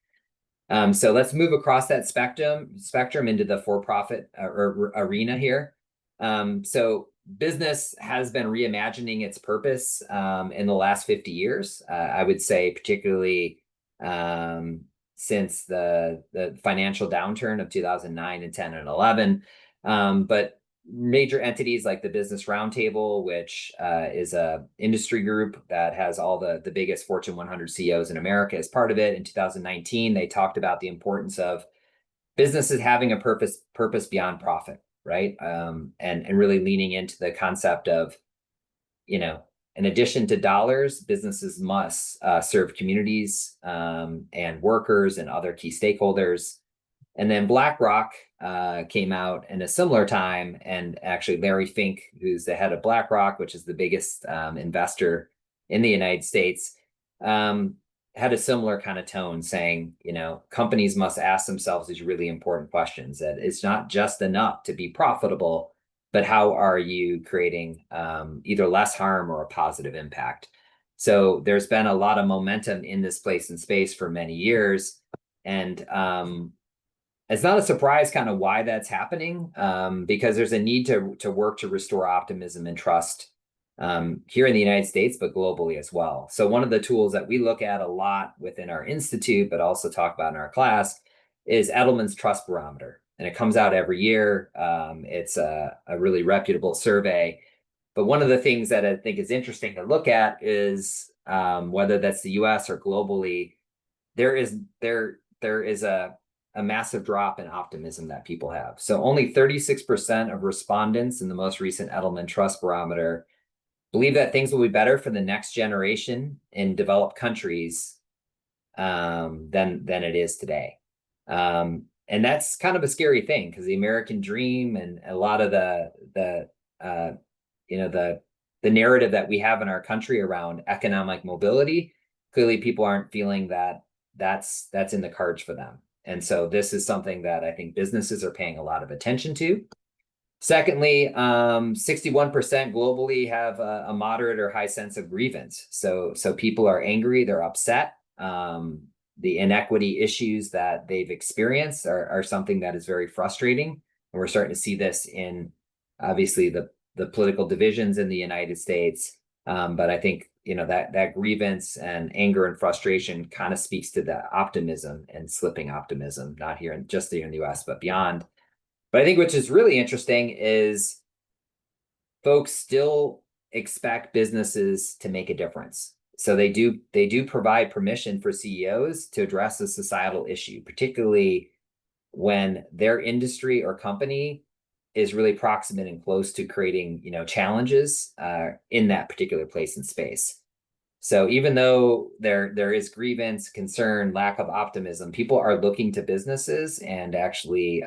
So let's move across that spectrum into the for-profit arena here. So business has been reimagining its purpose in the last 50 years. I would say particularly since the financial downturn of 2009 and 10 and 11. But major entities like the Business Roundtable, which is a industry group that has all the biggest Fortune 100 CEOs in America as part of it. In 2019, they talked about the importance of businesses having a purpose beyond profit, right? And really leaning into the concept of, in addition to dollars, businesses must serve communities and workers and other key stakeholders. And then BlackRock came out in a similar time, and actually Larry Fink, who's the head of BlackRock, which is the biggest investor in the United States, had a similar kind of tone saying, companies must ask themselves these really important questions, that it's not just enough to be profitable, but how are you creating either less harm or a positive impact? So there's been a lot of momentum in this place and space for many years. And it's not a surprise kind of why that's happening, because there's a need to work to restore optimism and trust here in the United States, but globally as well. So one of the tools that we look at a lot within our institute, but also talk about in our class, is Edelman's Trust Barometer. And it comes out every year. It's a really reputable survey. But one of the things that I think is interesting to look at is whether that's the US or globally, there is a massive drop in optimism that people have. So only 36% of respondents in the most recent Edelman Trust Barometer believe that things will be better for the next generation in developed countries than it is today. And that's kind of a scary thing because the American dream and a lot of the narrative that we have in our country around economic mobility, clearly people aren't feeling that that's in the cards for them. And so this is something that I think businesses are paying a lot of attention to. Secondly, 61% globally have a moderate or high sense of grievance. So people are angry, they're upset. The inequity issues that they've experienced are something that is very frustrating. And we're starting to see this in obviously the political divisions in the United States. But I think, that grievance and anger and frustration kind of speaks to the optimism and slipping optimism, not just here in the US, but beyond. But I think which is really interesting is folks still expect businesses to make a difference. So they do provide permission for CEOs to address a societal issue, particularly when their industry or company is really proximate and close to creating, challenges in that particular place and space. So even though there is grievance, concern, lack of optimism, people are looking to businesses and actually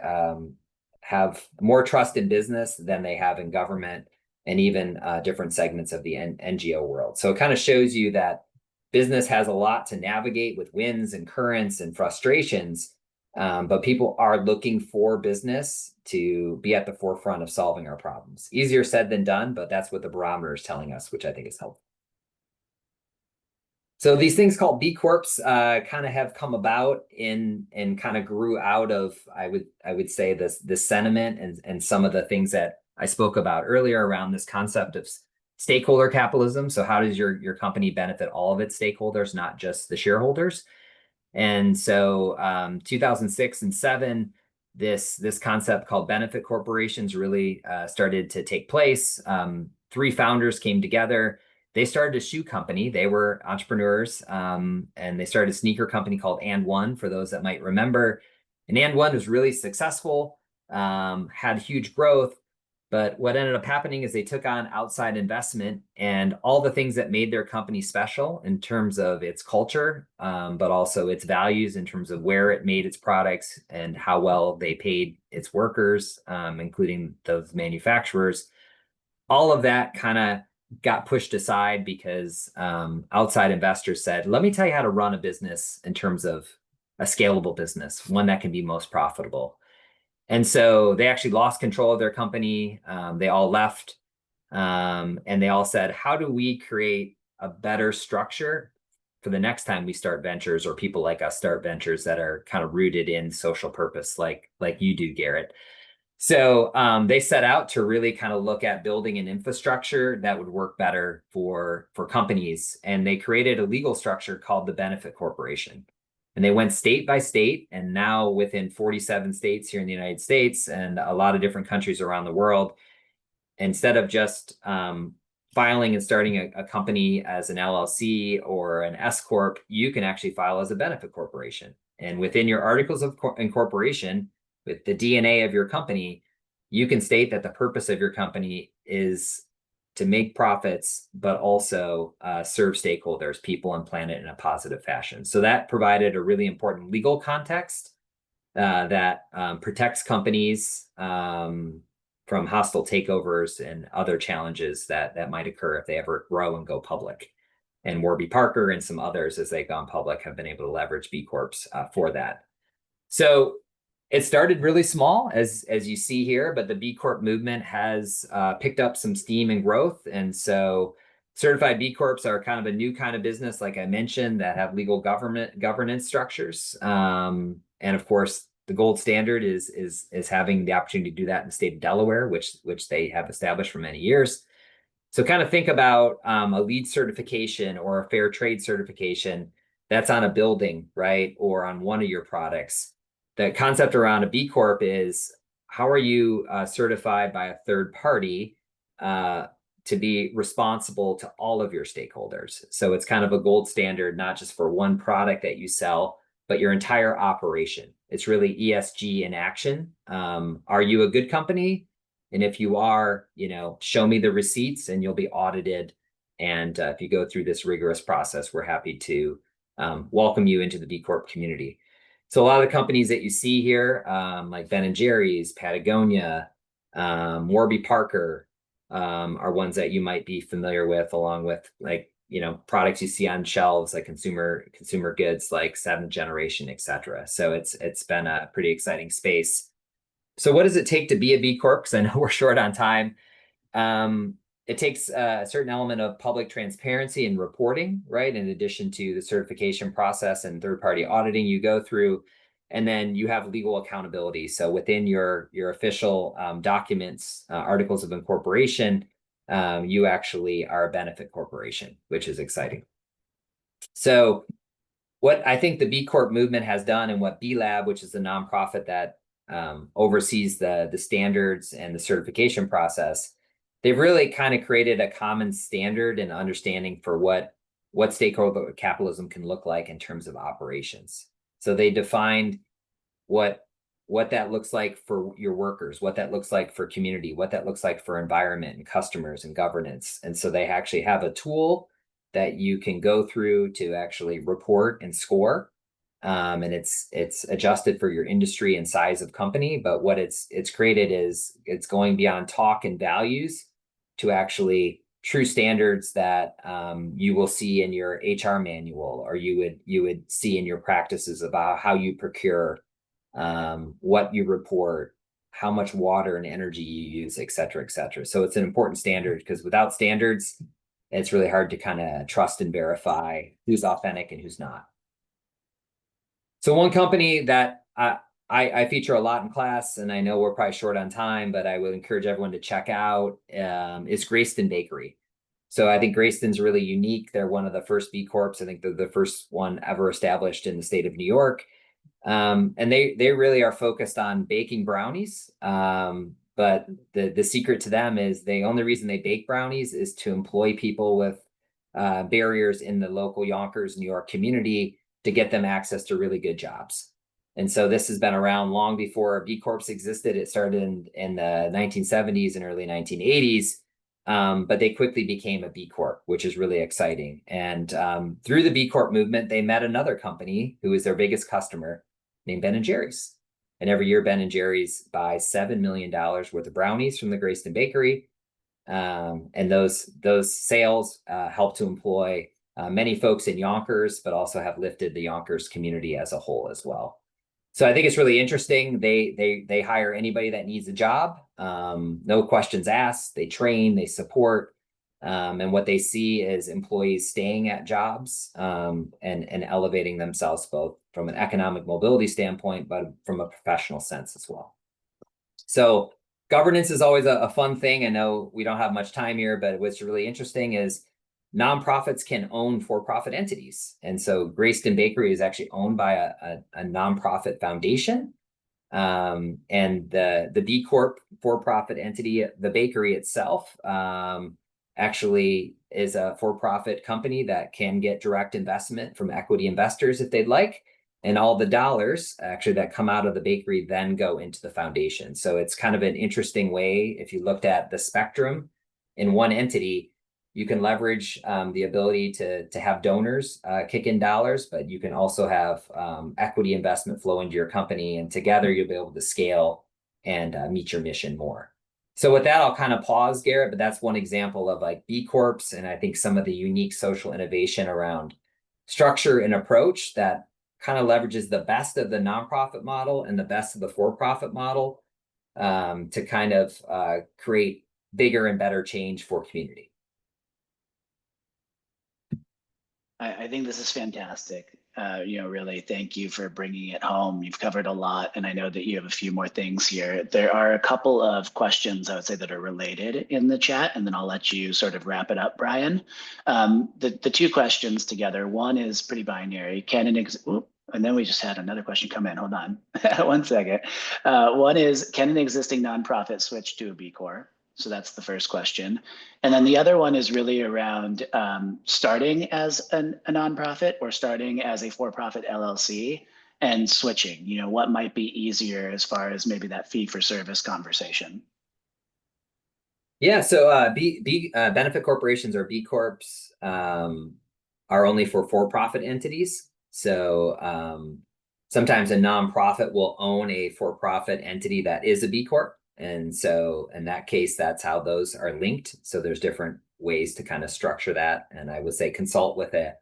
have more trust in business than they have in government and even different segments of the NGO world. So it kind of shows you that business has a lot to navigate with winds and currents and frustrations, but people are looking for business to be at the forefront of solving our problems. Easier said than done, but that's what the barometer is telling us, which I think is helpful. So these things called B Corps kind of have come about and kind of grew out of, I would say, this sentiment and some of the things that I spoke about earlier around this concept of stakeholder capitalism. So how does your company benefit all of its stakeholders, not just the shareholders? And so 2006 and 7, this concept called benefit corporations really started to take place. 3 founders came together. They started a shoe company. They were entrepreneurs, and they started a sneaker company called And One, for those that might remember. And And One was really successful, had huge growth. But what ended up happening is they took on outside investment and all the things that made their company special in terms of its culture, but also its values in terms of where it made its products and how well they paid its workers, including those manufacturers. All of that kind of got pushed aside because outside investors said, let me tell you how to run a business in terms of a scalable business, one that can be most profitable. And so they actually lost control of their company. They all left. And they all said, how do we create a better structure for the next time we start ventures, or people like us start ventures that are kind of rooted in social purpose, like you do, Garrett? So they set out to really kind of look at building an infrastructure that would work better for companies. And they created a legal structure called the Benefit Corporation. And they went state by state, and now within 47 states here in the United States and a lot of different countries around the world, instead of just filing and starting a company as an LLC or an S Corp, you can actually file as a benefit corporation. And within your articles of incorporation, with the DNA of your company, you can state that the purpose of your company is to make profits, but also serve stakeholders, people and planet in a positive fashion. So that provided a really important legal context that protects companies from hostile takeovers and other challenges that might occur if they ever grow and go public. And Warby Parker and some others, as they've gone public, have been able to leverage B Corps for that. So it started really small, as you see here, but the B Corp movement has picked up some steam and growth. And so certified B Corps are kind of a new kind of business, like I mentioned, that have legal governance structures. And of course, the gold standard is having the opportunity to do that in the state of Delaware, which they have established for many years. So kind of think about a LEED certification or a fair trade certification that's on a building, right? Or on one of your products. The concept around a B Corp is, how are you certified by a third party to be responsible to all of your stakeholders? So it's kind of a gold standard, not just for one product that you sell, but your entire operation. It's really ESG in action. Are you a good company? And if you are, show me the receipts and you'll be audited. And if you go through this rigorous process, we're happy to welcome you into the B Corp community. So a lot of the companies that you see here, like Ben and Jerry's, Patagonia, Warby Parker, are ones that you might be familiar with, along with like, products you see on shelves like consumer goods like Seventh Generation, etc. So it's been a pretty exciting space. So what does it take to be a B Corp? Because I know we're short on time. Um, it takes a certain element of public transparency and reporting, right? In addition to the certification process and third-party auditing you go through, and then you have legal accountability. So within your official documents, articles of incorporation, you actually are a benefit corporation, which is exciting. So what I think the B Corp movement has done, and what B Lab, which is the nonprofit that oversees the standards and the certification process, they've really kind of created a common standard and understanding for what stakeholder capitalism can look like in terms of operations. So they defined what what that looks like for your workers, what that looks like for community, what that looks like for environment and customers and governance. And so they actually have a tool that you can go through to actually report and score. And it's adjusted for your industry and size of company. But what it's created is it's going beyond talk and values to actually true standards that you will see in your HR manual, or you would see in your practices about how you procure, what you report, how much water and energy you use, et cetera, et cetera. So it's an important standard, because without standards, it's really hard to kind of trust and verify who's authentic and who's not. So one company that I feature a lot in class, and I know we're probably short on time, but I would encourage everyone to check out, is Grayston Bakery. So I think Grayston's really unique. They're one of the first B Corps. I think they're the first one ever established in the state of New York. And they really are focused on baking brownies. But the secret to them is the only reason they bake brownies is to employ people with barriers in the local Yonkers, New York community, to get them access to really good jobs. And so this has been around long before B Corps existed. It started in the 1970s and early 1980s. But they quickly became a B Corp, which is really exciting. And through the B Corp movement, they met another company who is their biggest customer, named Ben and Jerry's. And every year, Ben and Jerry's buys $7 million worth of brownies from the Grayston Bakery. And those sales help to employ many folks in Yonkers, but also have lifted the Yonkers community as a whole as well. So I think it's really interesting. They hire anybody that needs a job, no questions asked. They train, they support, and what they see is employees staying at jobs, and elevating themselves, both from an economic mobility standpoint, but from a professional sense as well. So governance is always a fun thing. I know we don't have much time here, but what's really interesting is nonprofits can own for-profit entities. And so Grayston Bakery is actually owned by a nonprofit foundation. And the B Corp for-profit entity, the bakery itself, actually is a for-profit company that can get direct investment from equity investors if they'd like. And all the dollars actually that come out of the bakery then go into the foundation. So it's kind of an interesting way. If you looked at the spectrum in one entity, you can leverage the ability to have donors kick in dollars, but you can also have equity investment flow into your company, and together you'll be able to scale and meet your mission more. So with that, I'll kind of pause, Garrett, but that's one example of like B Corps, and I think some of the unique social innovation around structure and approach that kind of leverages the best of the nonprofit model and the best of the for-profit model to kind of create bigger and better change for community. I think this is fantastic. Really, thank you for bringing it home. You've covered a lot, and I know that you have a few more things here. There are a couple of questions I would say that are related in the chat, and then I'll let you sort of wrap it up, Brian. The two questions together, one is pretty binary. And then we just had another question come in. Hold on, 1 second. One is, can an existing nonprofit switch to a B Corp? So that's the first question. And then the other one is really around starting as a nonprofit or starting as a for-profit LLC and switching. What might be easier as far as maybe that fee-for-service conversation? Yeah, so benefit corporations, or B Corps, are only for-profit entities. So Sometimes a nonprofit will own a for-profit entity that is a B Corp. And so in that case, that's how those are linked. So there's different ways to kind of structure that. And I would say consult with an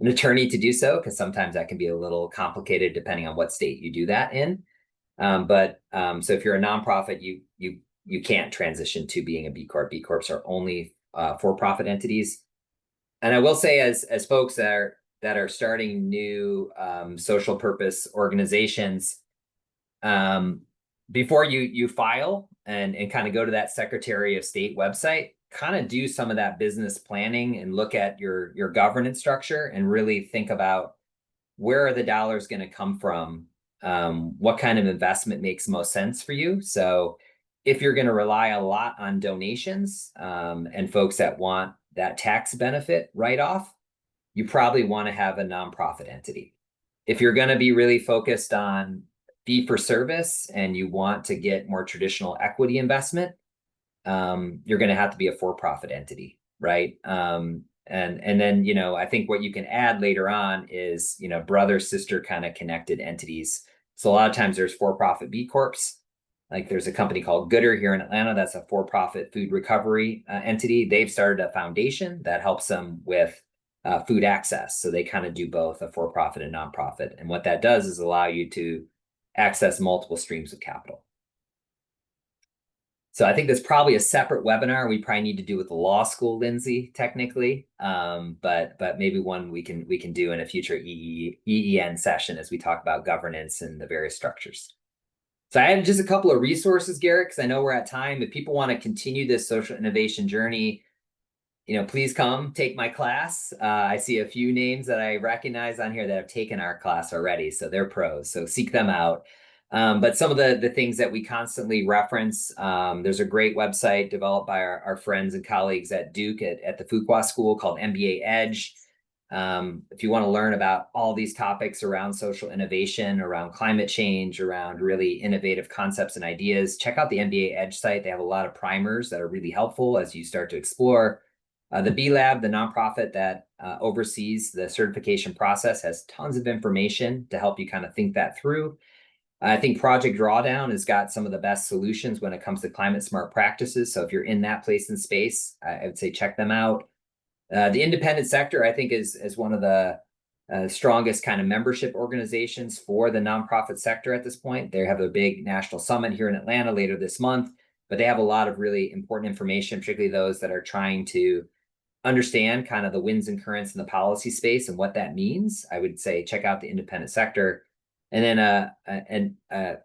attorney to do so, because sometimes that can be a little complicated depending on what state you do that in. So if you're a nonprofit, you can't transition to being a B Corp. B Corps are only for-profit entities. And I will say, as folks that are starting new social purpose organizations, before you file and kind of go to that Secretary of State website, kind of do some of that business planning and look at your governance structure and really think about where are the dollars going to come from, what kind of investment makes most sense for you. So if you're going to rely a lot on donations and folks that want that tax benefit right off, you probably want to have a nonprofit entity. If you're going to be really focused on fee for service and you want to get more traditional equity investment, you're going to have to be a for-profit entity, right? And then, I think what you can add later on is, brother, sister kind of connected entities. So a lot of times there's for-profit B Corps. Like there's a company called Gooder here in Atlanta that's a for-profit food recovery entity. They've started a foundation that helps them with food access. So they kind of do both a for-profit and nonprofit. And what that does is allow you to access multiple streams of capital. So I think that's probably a separate webinar we probably need to do with the law school, Lindsay, technically. But maybe one we can do in a future EEN session as we talk about governance and the various structures. So I have just a couple of resources, Garrett, because I know we're at time. If people want to continue this social innovation journey, please come take my class. I see a few names that I recognize on here that have taken our class already, so they're pros. So seek them out. But some of the things that we constantly reference, there's a great website developed by our friends and colleagues at Duke at the Fuqua School called MBA Edge. If you want to learn about all these topics around social innovation, around climate change, around really innovative concepts and ideas, check out the MBA Edge site. They have a lot of primers that are really helpful as you start to explore. The B Lab, the nonprofit that oversees the certification process, has tons of information to help you kind of think that through. I think Project Drawdown has got some of the best solutions when it comes to climate smart practices. So if you're in that place and space, I would say check them out. The independent sector, I think, is one of the strongest kind of membership organizations for the nonprofit sector at this point. They have a big national summit here in Atlanta later this month, but they have a lot of really important information, particularly those that are trying to understand kind of the winds and currents in the policy space and what that means. I would say check out the independent sector. And then a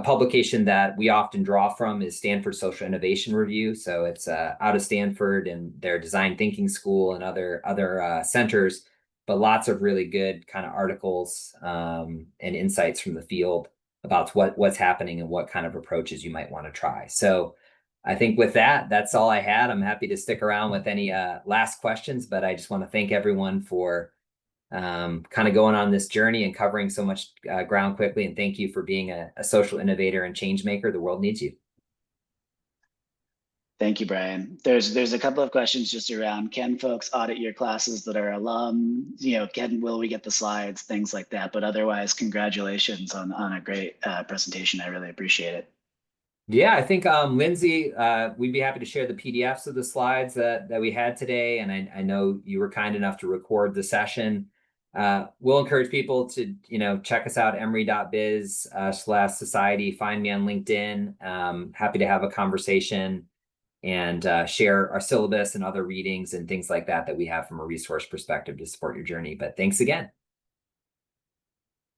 publication that we often draw from is Stanford Social Innovation Review. So it's out of Stanford and their design thinking school and other centers, but lots of really good kind of articles and insights from the field about what's happening and what kind of approaches you might want to try. So I think with that, that's all I had. I'm happy to stick around with any last questions, but I just want to thank everyone for kind of going on this journey and covering so much ground quickly. And thank you for being a social innovator and change maker. The world needs you. Thank you, Brian. There's a couple of questions just around, can folks audit your classes that are alum? Will we get the slides, things like that. But otherwise, congratulations on a great presentation. I really appreciate it. Yeah, I think Lindsay, we'd be happy to share the PDFs of the slides that we had today. And I know you were kind enough to record the session. We'll encourage people to, check us out, emory.biz/society. Find me on LinkedIn. Happy to have a conversation and share our syllabus and other readings and things like that we have from a resource perspective to support your journey. But thanks again.